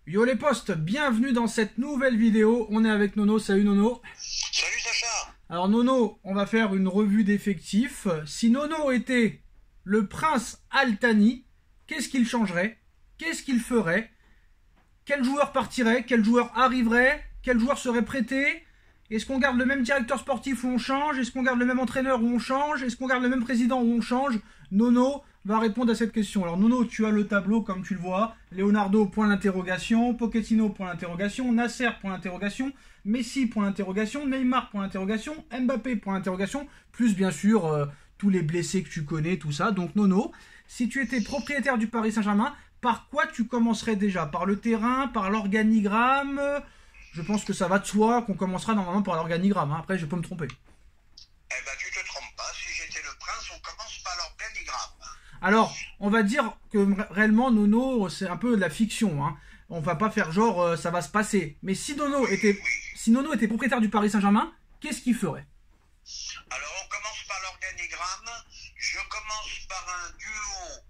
Yo les potes, bienvenue dans cette nouvelle vidéo. On est avec Nono. Salut Nono. Salut Sacha. Alors Nono, on va faire une revue d'effectifs. Si Nono était le prince Al-Thani, qu'est-ce qu'il changerait? Qu'est-ce qu'il ferait? Quel joueur partirait? Quel joueur arriverait? Quel joueur serait prêté? Est-ce qu'on garde le même directeur sportif ou on change? Est-ce qu'on garde le même entraîneur ou on change? Est-ce qu'on garde le même président ou on change? Nono va répondre à cette question. Alors Nono, tu as le tableau comme tu le vois. Leonardo, point d'interrogation. Pochettino, point d'interrogation. Nasser, point d'interrogation. Messi, point d'interrogation. Neymar, point d'interrogation. Mbappé, point d'interrogation. Plus bien sûr tous les blessés que tu connais, tout ça. Donc Nono, si tu étais propriétaire du Paris Saint-Germain, par quoi tu commencerais déjà? Par le terrain? Par l'organigramme? Je pense que ça va de soi qu'on commencera normalement par l'organigramme. Hein. Après, je peux me tromper. Eh ben, tu te trompes pas. Si j'étais le prince, on commence par l'organigramme. Alors, on va dire que réellement, Nono, c'est un peu de la fiction. Hein. On va pas faire genre, ça va se passer. Mais si Nono était propriétaire du Paris Saint-Germain, qu'est-ce qu'il ferait? Alors, on commence par l'organigramme. Je commence par un duo.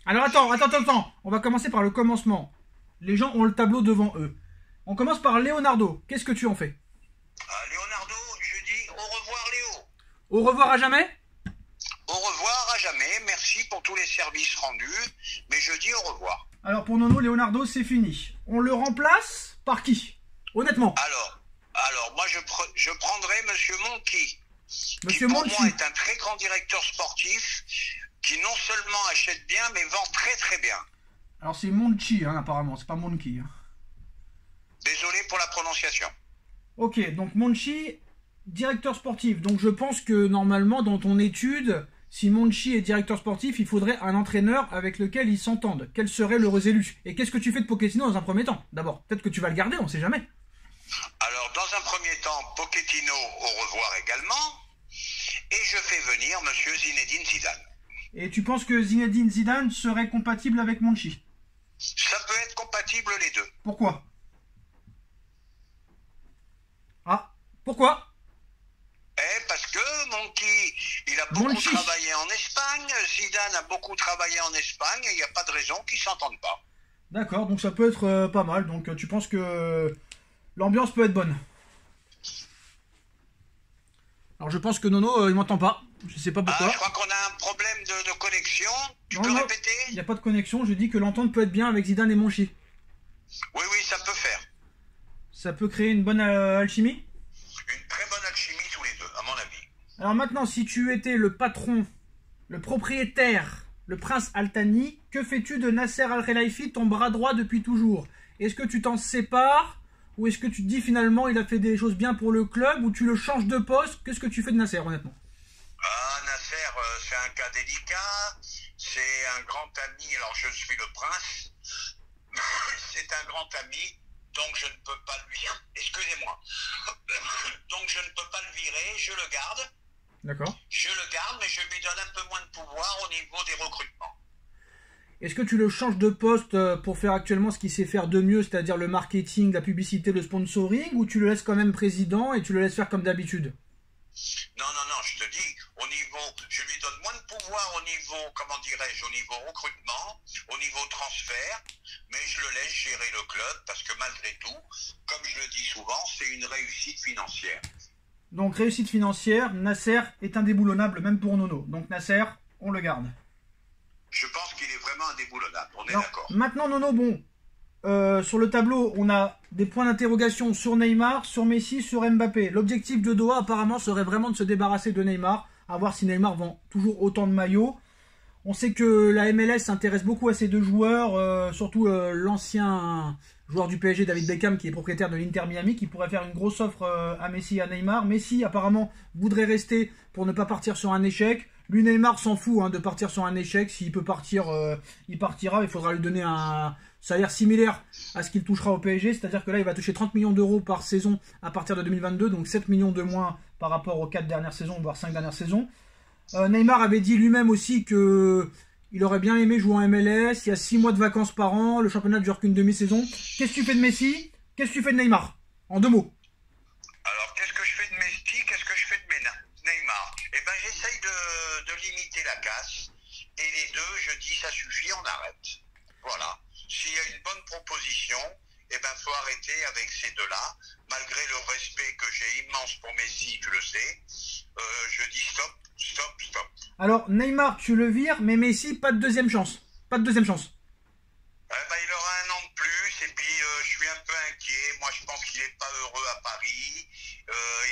Alors, attends. On va commencer par le commencement. Les gens ont le tableau devant eux. On commence par Leonardo. Qu'est-ce que tu en fais? Leonardo, je dis au revoir Léo. Au revoir à jamais? Au revoir à jamais. Merci pour tous les services rendus. Mais je dis au revoir. Alors, pour Nono, Leonardo, c'est fini. On le remplace par qui? Honnêtement. Alors moi, je prendrai Monsieur Monchi. Monsieur qui, pour Monchi. moi, est un très grand directeur sportif qui non seulement achète bien, mais vend très très bien. Alors, c'est Monchi, hein, apparemment. C'est pas Monchi. Hein. Désolé pour la prononciation. Ok, donc Monchi, directeur sportif. Donc je pense que normalement dans ton étude, si Monchi est directeur sportif, il faudrait un entraîneur avec lequel ils s'entendent. Quel serait l'heureux élu? Et qu'est-ce que tu fais de Pochettino dans un premier temps? D'abord, peut-être que tu vas le garder, on sait jamais. Alors dans un premier temps, Pochettino au revoir également. Et je fais venir Monsieur Zinedine Zidane. Et tu penses que Zinedine Zidane serait compatible avec Monchi? Ça peut être compatible les deux. Pourquoi? Ah, pourquoi? Parce que Monchi, il a beaucoup travaillé en Espagne, Zidane a beaucoup travaillé en Espagne, et il n'y a pas de raison qu'ils ne s'entendent pas. D'accord, donc ça peut être pas mal. Donc tu penses que l'ambiance peut être bonne? Alors je pense que Nono, il m'entend pas. Je sais pas pourquoi. Je crois qu'on a un problème de connexion. Tu peux répéter? Il n'y a pas de connexion. Je dis que l'entente peut être bien avec Zidane et Monchi. Oui, ça peut faire. Ça peut créer une bonne alchimie? Une très bonne alchimie tous les deux, à mon avis. Alors maintenant, si tu étais le patron, le propriétaire, le prince Al-Thani, que fais-tu de Nasser Al-Khelaifi, ton bras droit depuis toujours? Est-ce que tu t'en sépares? Ou est-ce que tu te dis finalement il a fait des choses bien pour le club? Ou tu le changes de poste? Qu'est-ce que tu fais de Nasser, honnêtement? Nasser, c'est un cas délicat. C'est un grand ami. Alors je suis le prince. C'est un grand ami. Donc je ne peux pas le virer. Excusez-moi. Donc je ne peux pas le virer, je le garde. D'accord. Je le garde, mais je lui donne un peu moins de pouvoir au niveau des recrutements. Est-ce que tu le changes de poste pour faire actuellement ce qu'il sait faire de mieux, c'est-à-dire le marketing, la publicité, le sponsoring, ou tu le laisses quand même président et tu le laisses faire comme d'habitude? Non, je te dis, je lui donne moins de pouvoir au niveau, comment dirais-je, au niveau recrutement, au niveau transfert, mais je le laisse gérer le club parce que malgré tout, comme je le dis souvent, c'est une réussite financière. Donc réussite financière, Nasser est indéboulonnable même pour Nono. Donc Nasser, on le garde. Je pense qu'il est vraiment indéboulonnable, on est d'accord. Maintenant Nono, bon, sur le tableau, on a des points d'interrogation sur Neymar, sur Messi, sur Mbappé. L'objectif de Doha apparemment serait vraiment de se débarrasser de Neymar, à voir si Neymar vend toujours autant de maillots. On sait que la MLS s'intéresse beaucoup à ces deux joueurs, surtout l'ancien joueur du PSG, David Beckham, qui est propriétaire de l'Inter Miami, qui pourrait faire une grosse offre à Messi et à Neymar. Messi, apparemment, voudrait rester pour ne pas partir sur un échec. Lui, Neymar, s'en fout de partir sur un échec. S'il peut partir, il partira. Il faudra lui donner un salaire similaire à ce qu'il touchera au PSG. C'est-à-dire que là, il va toucher 30 millions d'euros par saison à partir de 2022. Donc 7 millions de moins par rapport aux 4 dernières saisons, voire 5 dernières saisons. Neymar avait dit lui-même aussi que il aurait bien aimé jouer en MLS. Il y a 6 mois de vacances par an. Le championnat ne dure qu'une demi-saison. Qu'est-ce que tu fais de Messi? Qu'est-ce que tu fais de Neymar? En 2 mots. Alors, qu'est-ce que je fais de Messi? Qu'est-ce que je fais de Neymar? Eh ben, j'essaye de limiter la casse. Et les deux, je dis ça suffit, on arrête. Voilà. S'il y a une bonne proposition, arrêter avec ces deux-là. Malgré le respect que j'ai immense pour Messi, tu le sais. Je dis stop, stop, stop. Alors, Neymar, tu le vires, mais Messi, pas de deuxième chance. Pas de deuxième chance. Il aura un an de plus, et puis je suis un peu inquiet. Moi, je pense qu'il n'est pas heureux à Paris.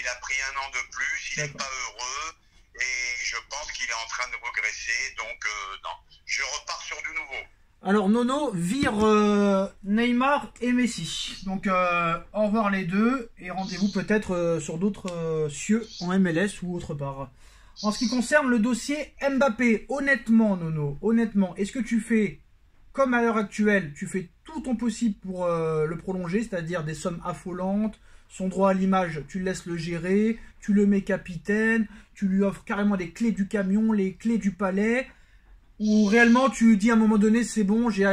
Il a pris un an de plus, il n'est pas heureux. Et je pense qu'il est en train de regresser. Donc, non, je repars sur du nouveau. Alors, Nono vire Neymar et Messi. Donc, au revoir les deux. Et rendez-vous peut-être sur d'autres cieux en MLS ou autre part. En ce qui concerne le dossier Mbappé, honnêtement, Nono, honnêtement, est-ce que tu fais, comme à l'heure actuelle, tu fais tout ton possible pour le prolonger, c'est-à-dire des sommes affolantes, son droit à l'image, tu laisses le gérer, tu le mets capitaine, tu lui offres carrément les clés du camion, les clés du palais, ou réellement tu dis à un moment donné, c'est bon, j'ai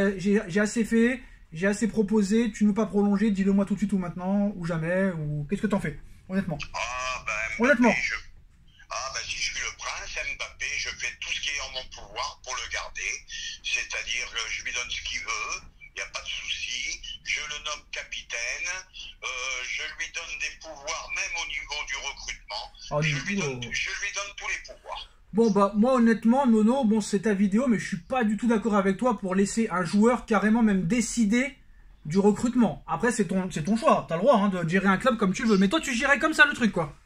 assez fait, j'ai assez proposé, tu ne veux pas prolonger, dis-le moi tout de suite ou maintenant, ou jamais, ou qu'est-ce que t'en fais, honnêtement? Mbappé, Honnêtement. Si je suis le prince, Mbappé, je fais tout ce qui est en mon pouvoir pour le garder. C'est-à-dire que je lui donne ce qu'il veut, il n'y a pas de souci. Je le nomme capitaine. Je lui donne des pouvoirs, même au niveau du recrutement. Je lui donne tous les pouvoirs. Bon, bah, moi, honnêtement, Nono, bon, c'est ta vidéo, mais je suis pas du tout d'accord avec toi pour laisser un joueur carrément même décider du recrutement. Après, c'est ton choix. T'as le droit de gérer un club comme tu veux. Mais toi, tu gérais comme ça le truc, quoi.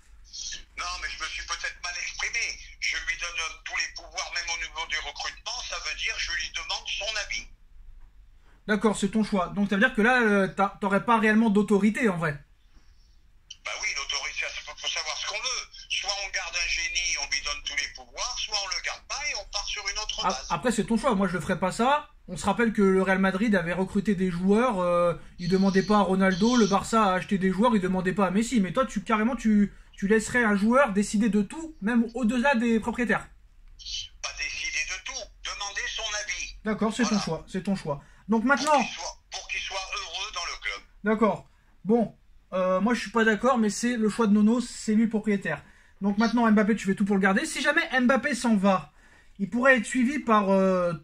Non, mais je me suis peut-être mal exprimé. Je lui donne tous les pouvoirs, même au niveau du recrutement. Ça veut dire je lui demande son avis. D'accord, c'est ton choix. Donc, ça veut dire que là, t'aurais pas réellement d'autorité, en vrai. Bah oui, l'autorité, il faut savoir ce qu'on veut. Soit on garde un génie, on lui donne tous les pouvoirs, soit on le garde pas et on part sur une autre base. Après, c'est ton choix. Moi, je le ferais pas ça. On se rappelle que le Real Madrid avait recruté des joueurs. Il demandait pas à Ronaldo. Le Barça a acheté des joueurs. Il demandait pas à Messi. Mais toi, tu laisserais un joueur décider de tout, même au-delà des propriétaires. Pas décider de tout, demander son avis. D'accord, c'est ton choix. C'est ton choix. Donc maintenant... Pour qu'il soit heureux dans le club. D'accord. Bon, moi je suis pas d'accord, mais c'est le choix de Nono, c'est lui le propriétaire. Donc maintenant Mbappé, tu fais tout pour le garder. Si jamais Mbappé s'en va, il pourrait être suivi par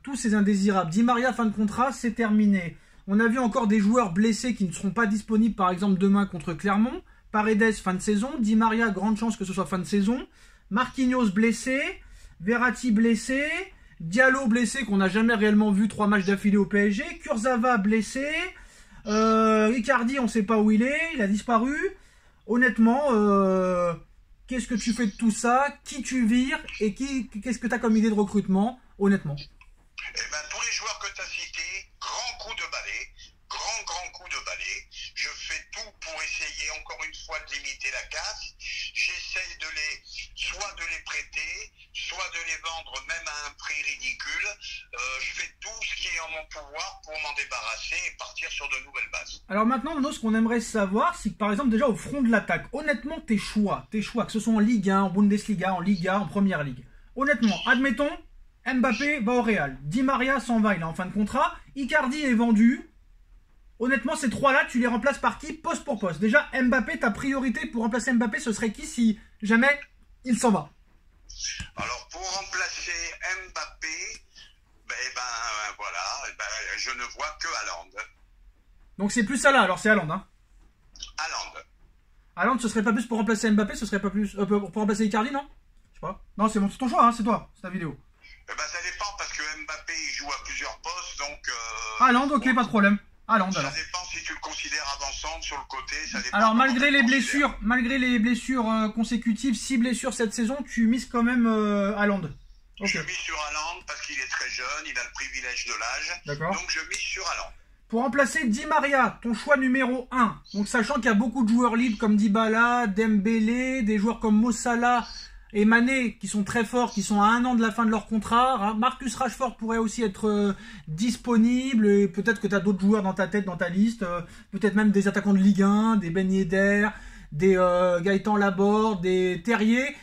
tous ces indésirables. Di Maria, fin de contrat, c'est terminé. On a vu encore des joueurs blessés qui ne seront pas disponibles, par exemple demain contre Clermont. Paredes, fin de saison. Di Maria, grande chance que ce soit fin de saison. Marquinhos blessé. Verratti blessé. Diallo blessé, qu'on n'a jamais réellement vu 3 matchs d'affilée au PSG. Kurzawa blessé. Icardi, on ne sait pas où il est. Il a disparu. Honnêtement, qu'est-ce que tu fais de tout ça? Qui tu vires? Et qu'est-ce que tu as comme idée de recrutement? Honnêtement. Tous les joueurs que tu as cités, grand coup de balai. Grand coup de balai. Je fais tout pour essayer encore une fois de limiter la casse. J'essaye soit de les prêter, soit de les vendre même à un prix ridicule. Je fais tout ce qui est en mon pouvoir pour m'en débarrasser et partir sur de nouvelles bases. Alors maintenant, Nono, ce qu'on aimerait savoir, c'est que par exemple déjà au front de l'attaque, honnêtement tes choix, que ce soit en Ligue 1, en Bundesliga, en Liga, en Première Ligue. Honnêtement, admettons, Mbappé va au Real, Di Maria s'en va, il est en fin de contrat, Icardi est vendu. Honnêtement, ces trois-là, tu les remplaces par qui? Poste pour poste. Déjà, Mbappé, ta priorité pour remplacer Mbappé, ce serait qui si jamais il s'en va? Alors, pour remplacer Mbappé, je ne vois que Haaland. Donc c'est plus ça là, alors c'est Haaland, hein? Haaland, ce serait pas plus pour remplacer Mbappé, ce serait pas plus pour remplacer Icardi, non? Je sais pas. Non, c'est bon, c'est ton choix, hein, c'est toi, c'est ta vidéo. Ça dépend parce que Mbappé il joue à plusieurs postes, donc. Haaland, ok, pas de problème. Haaland, ça dépend si tu le considères avançant sur le côté. Ça dépend alors malgré les blessures consécutives, 6 blessures cette saison, tu mises quand même Haaland. Okay. Je mise sur Haaland parce qu'il est très jeune, il a le privilège de l'âge. D'accord. Donc je mise sur Haaland. Pour remplacer Di Maria, ton choix numéro 1. Donc sachant qu'il y a beaucoup de joueurs libres comme Dybala, Dembélé, des joueurs comme Mo Salah et Mané qui sont très forts, qui sont à 1 an de la fin de leur contrat. Marcus Rashford pourrait aussi être disponible. Et peut-être que tu as d'autres joueurs dans ta tête, dans ta liste. Peut-être même des attaquants de Ligue 1, des Ben Yedder, des Gaëtan Laborde, des Terrier.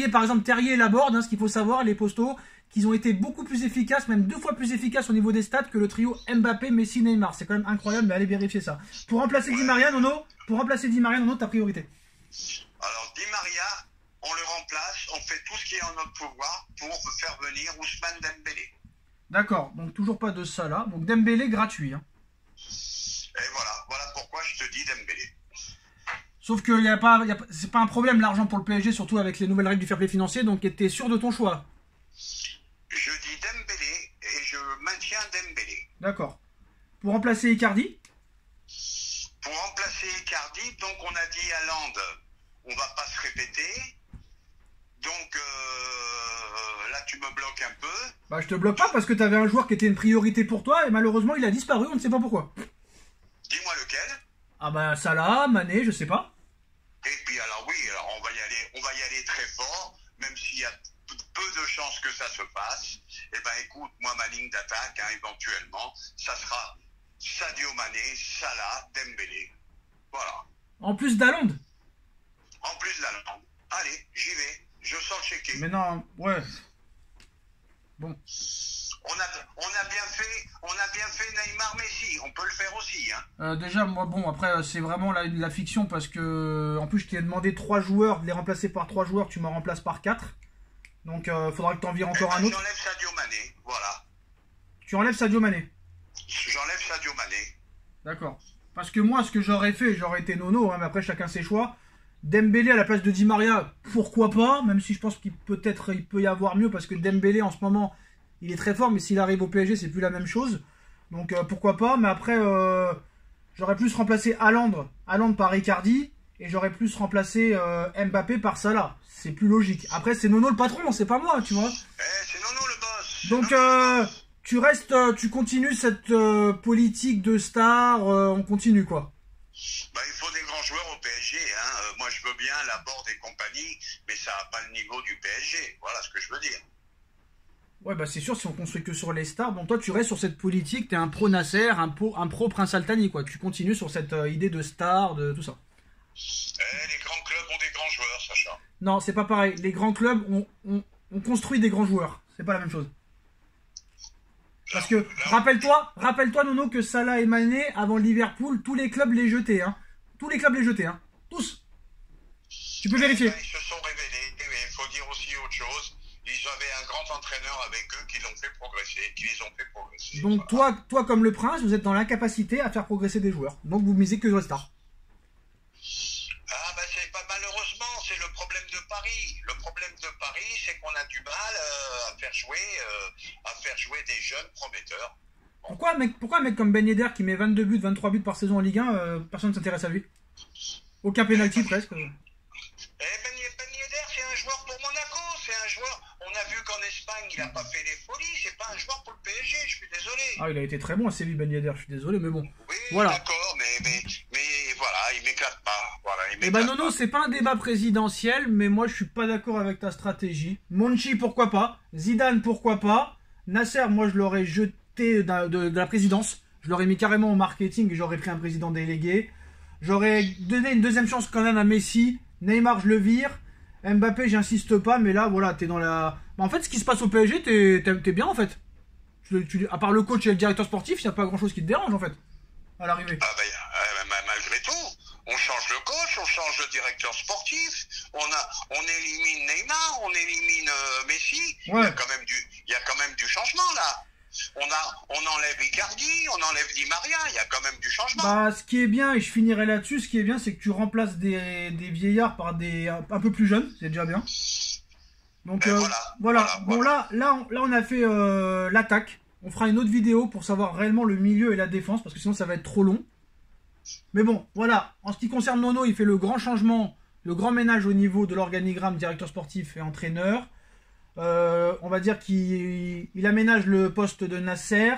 Par exemple, Terrier et Laborde, ce qu'il faut savoir, les postaux, qu'ils ont été beaucoup plus efficaces, même 2 fois plus efficaces au niveau des stats que le trio Mbappé, Messi, Neymar. C'est quand même incroyable, mais allez vérifier ça. Pour remplacer Di Maria, Nono, ta priorité. Alors, Di Maria, on le remplace, on fait tout ce qui est en notre pouvoir pour faire venir Ousmane Dembélé. D'accord, donc toujours pas de ça là. Donc Dembélé gratuit. Hein. Et voilà pourquoi je te dis dis Dembélé. Sauf que c'est pas un problème l'argent pour le PSG, surtout avec les nouvelles règles du fair play financier, donc t'es sûr de ton choix. Je dis Dembélé et je maintiens Dembélé. D'accord. Pour remplacer Icardi? Pour remplacer Icardi, donc on a dit Haaland, on va pas se répéter. Donc là tu me bloques un peu. Bah je te bloque pas parce que t'avais un joueur qui était une priorité pour toi et malheureusement il a disparu, on ne sait pas pourquoi. Dis-moi lequel. Ah bah Salah, Mané, je sais pas. Et puis alors oui, alors on va y aller très fort, même s'il y a peu de chances que ça se passe. Eh ben écoute, moi ma ligne d'attaque, éventuellement, ça sera Sadio Mané, Salah, Dembélé. Voilà. En plus d'Haaland. En plus d'Haaland. Allez, j'y vais. Je sens le chéquier. Mais non, ouais. Bon. On a bien fait Neymar Messi. On peut le faire aussi, hein. Déjà, moi, bon, après, c'est vraiment la fiction parce que, en plus, je t'ai demandé 3 joueurs, de les remplacer par 3 joueurs, tu m'en remplaces par 4. Donc, faudra que t'en vires encore un autre. J'enlève Sadio Mané, voilà. Tu enlèves Sadio Mané. J'enlève Sadio Mané. D'accord. Parce que moi, ce que j'aurais fait, j'aurais été nono, hein, mais après, chacun ses choix. Dembélé à la place de Di Maria, pourquoi pas, même si je pense qu'il peut y avoir mieux, parce que Dembélé, en ce moment, il est très fort, mais s'il arrive au PSG, c'est plus la même chose. Donc, pourquoi pas, mais après, j'aurais plus remplacé Haaland par Icardi, et j'aurais plus remplacé Mbappé par Salah. C'est plus logique. Après, c'est Nono le patron, c'est pas moi, tu vois. C'est Nono le boss. Donc, tu continues cette politique de star, on continue, quoi. Bah, il faut des grands joueurs au PSG, hein. Moi, je veux bien Laborde et compagnie, mais ça n'a pas le niveau du PSG. Voilà ce que je veux dire. Ouais, bah c'est sûr, si on construit que sur les stars, bon, toi, tu restes sur cette politique, t'es un pro Nasser, un pro Prince Altani, quoi. Tu continues sur cette idée de star, de tout ça. Les grands clubs ont des grands joueurs, Sacha. Non, c'est pas pareil. Les grands clubs, on construit des grands joueurs. C'est pas la même chose. Parce que, rappelle-toi, Nono, que Salah et Mané, avant Liverpool, tous les clubs les jetaient, hein. Tous les clubs les jetaient, hein. Tous. Tu peux vérifier. Ils se sont révélés, mais il faut dire aussi autre chose. Ils avaient un grand entraîneur avec eux qui l'ont fait progresser, qui les ont fait progresser. Donc, voilà. toi, comme le prince, vous êtes dans l'incapacité à faire progresser des joueurs. Donc, vous misez que sur les stars. Ah, bah, c'est pas malheureusement, c'est le problème de Paris. Le problème de Paris, c'est qu'on a du mal à faire jouer des jeunes prometteurs. Pourquoi un mec comme Ben Yedder qui met 22 buts, 23 buts par saison en Ligue 1, personne ne s'intéresse à lui? Aucun penalty presque. Ben Yedder, c'est un joueur pour Monaco, c'est un joueur. On a vu qu'en Espagne, il n'a pas fait les folies, c'est pas un joueur pour le PSG, je suis désolé. Ah, il a été très bon à Séville, Ben Yedder, je suis désolé, mais bon. Oui, voilà. D'accord, mais voilà, il m'éclate pas. Voilà, Eh ben Nono, c'est pas un débat présidentiel, mais moi je suis pas d'accord avec ta stratégie. Monchi, pourquoi pas? Zidane, pourquoi pas? Nasser, moi je l'aurais jeté de la présidence. Je l'aurais mis carrément au marketing et j'aurais pris un président délégué. J'aurais donné une deuxième chance quand même à Messi. Neymar, je le vire. Mbappé, j'insiste pas, mais là, voilà, t'es dans la... En fait, ce qui se passe au PSG, t'es bien, en fait. À part le coach et le directeur sportif, il n'y a pas grand-chose qui te dérange, en fait, à l'arrivée. Ah bah, malgré tout, on change le coach, on change le directeur sportif, on élimine Neymar, on élimine Messi. Ouais. Il y a quand même du changement, là. On enlève Icardi, on enlève Di Maria, il y a quand même du changement. Bah, ce qui est bien, et je finirai là-dessus, ce qui est bien, c'est que tu remplaces des vieillards par des un peu plus jeunes, c'est déjà bien. Donc voilà. Bon, là, on a fait l'attaque. On fera une autre vidéo pour savoir réellement le milieu et la défense, parce que sinon ça va être trop long. Mais bon, voilà. En ce qui concerne Nono, il fait le grand changement, le grand ménage au niveau de l'organigramme directeur sportif et entraîneur. On va dire qu'il aménage le poste de Nasser.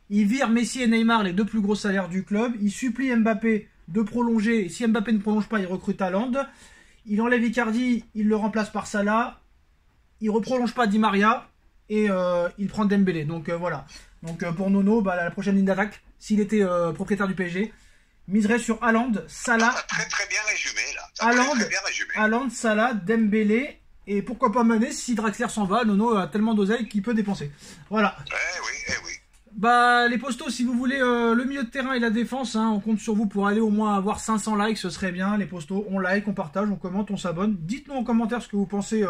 Il vire Messi et Neymar, les deux plus gros salaires du club. Il supplie Mbappé de prolonger. Et si Mbappé ne prolonge pas, il recrute Haaland. Il enlève Icardi, il le remplace par Salah. Il ne reprolonge pas Di Maria. Et il prend Dembélé. Donc voilà. Donc pour Nono, bah, la prochaine ligne d'attaque, s'il était propriétaire du PSG, miserait sur Haaland, Salah. T'as très bien résumé là. Haaland, Salah, Dembélé. Et pourquoi pas Mané, si Draxler s'en va, Nono a tellement d'oseille qu'il peut dépenser. Voilà. Eh oui. Bah les postos, si vous voulez le milieu de terrain et la défense, hein, on compte sur vous pour aller au moins avoir 500 likes, ce serait bien. Les postos, on like, on partage, on commente, on s'abonne. Dites-nous en commentaire ce que vous pensez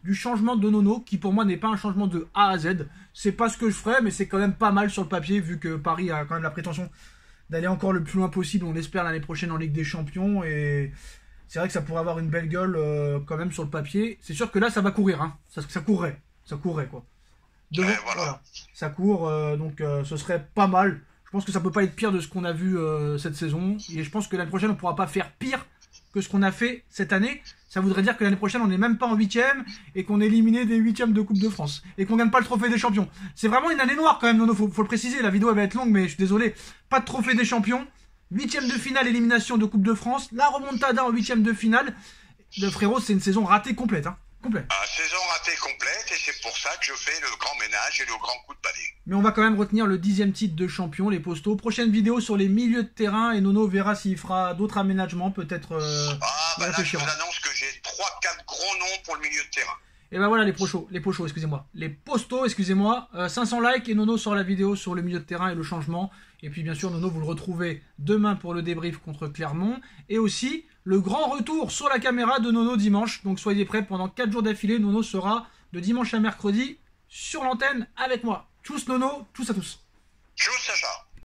du changement de Nono, qui pour moi n'est pas un changement de A à Z. C'est pas ce que je ferais, mais c'est quand même pas mal sur le papier, vu que Paris a quand même la prétention d'aller encore le plus loin possible, on l'espère, l'année prochaine en Ligue des Champions. Et c'est vrai que ça pourrait avoir une belle gueule quand même sur le papier. C'est sûr que là, ça va courir. Hein. Ça courrait quoi. Devant, voilà. Ça court, donc ce serait pas mal. Je pense que ça peut pas être pire de ce qu'on a vu cette saison. Et je pense que l'année prochaine, on pourra pas faire pire que ce qu'on a fait cette année. Ça voudrait dire que l'année prochaine, on n'est même pas en 8e et qu'on est éliminé des 8e de Coupe de France. Et qu'on gagne pas le trophée des champions. C'est vraiment une année noire quand même, Nono, faut le préciser. La vidéo elle va être longue, mais je suis désolé. Pas de trophée des champions. 8e de finale, élimination de Coupe de France. La remontada en 8e de finale. Le frérot, c'est une saison ratée complète. Hein. Complète. Saison ratée complète, et c'est pour ça que je fais le grand ménage et le grand coup de balai. Mais on va quand même retenir le 10e titre de champion, les Postos. Prochaine vidéo sur les milieux de terrain, et Nono verra s'il fera d'autres aménagements, peut-être. Là, je vous annonce que j'ai 3-4 gros noms pour le milieu de terrain. Et ben voilà les Postos, excusez-moi. Les Postos, excusez-moi. 500 likes et Nono sort la vidéo sur le milieu de terrain et le changement. Et puis bien sûr, Nono, vous le retrouvez demain pour le débrief contre Clermont. Et aussi, le grand retour sur la caméra de Nono dimanche. Donc soyez prêts, pendant 4 jours d'affilée, Nono sera de dimanche à mercredi sur l'antenne avec moi. Tchuss Nono, tchuss à tous. Tchuss Sacha.